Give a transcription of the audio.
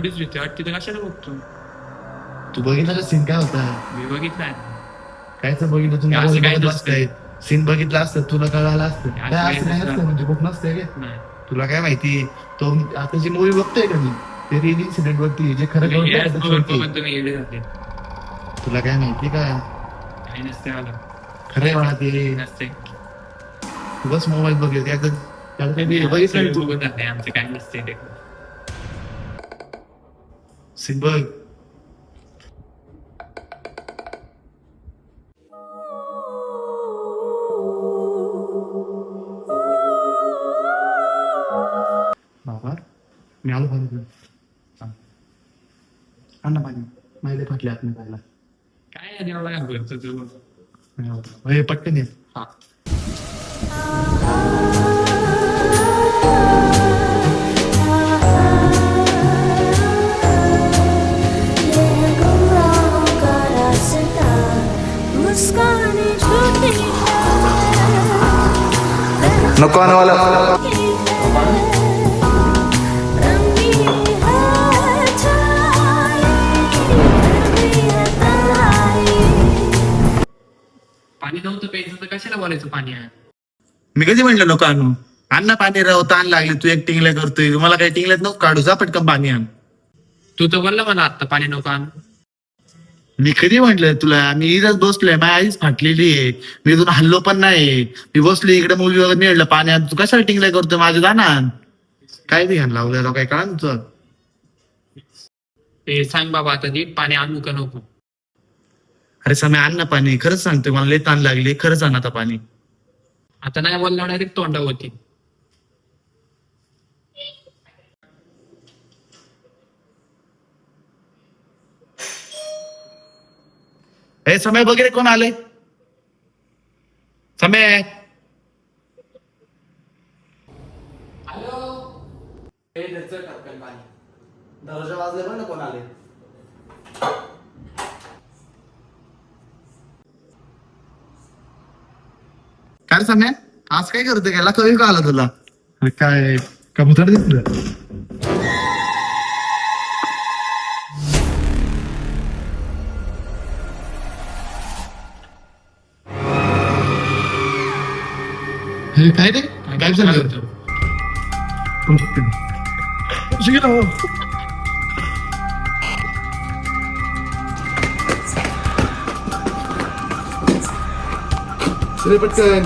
एवढीच भीती वाटते तर कशाला बघतो? तू बघितला का सीन काय होता? मी बघितलाय. कायच बघितलं तुम्ही? असं आवाज काय बघत नसतं. बसताय. सीन बघितला असतं तुला कळालं असतं. असं काय काय असं काय नसतं. नसतं म्हणजे खूप नसतंय रे. नाही. तुला काय माहिती? तो आता जी मूवी बघतोय का मी, ते रिअल इन्सिडेंट वरती जे खरं तुम्ही घडलंय याच ना बघून त्याच्यावरती. बघून तुम्ही येडे झाले. तुला काय माहिती का? काही नसते मला. खरंय म्हणा ते. नसते. तू बस मोबाईल बघेल त्याला काही बघितलं तू. बघून जाते आमचं काही नसते ते. सीन बघ. बाबा मी आलो पाणी घेऊन. आण ना पाणी. माहिले फाटले आत खायला. काय आहे एवढा घाबरतो तू? हे पटकन ये. हा. नको आणावाला. पाणी नव्हतं प्यायचं तर कशाला बोलायचं पाणी आहे? मी कधी म्हंटल नको आणू. आण ना पाणी राव. ताण लागले तू एक टिंगल्या करतोय. मला काही टिंगल्यात नको काढू. जा पटकन पाणी आण. तू तर बोलला मला आता पाणी नको आण. मी कधी म्हंटल तुला? मी इथंच बसलोय. माझी आईच फाटलेली आहे. मी इथून हल्लो पण नाही. मी बसलो इकडे मूवी वगैरे मी म्हटलं पाणी आण. तू कशाला टिंगल्या करतोय माझ्या जाणार? काय बी घाण लावलं राव. काय कळा तुझं? ते सांग बाबा आता नीट पाणी आणू का नको? अरे समय आण ना पाणी. खरंच सांगतोय मला लय ताण लागली. खरंच आण आता पाणी. आता नाही बोलणार डायरेक्ट तोंडावरती. हे समय वगैरे कोण आले? समय दरवाजा वाजले पण ना कोण आले? काय समय आज काय करतोय? गेला कधी का आला तुला? काय कबूतर दिसलं? हे काय रे? काय झालं? पटकन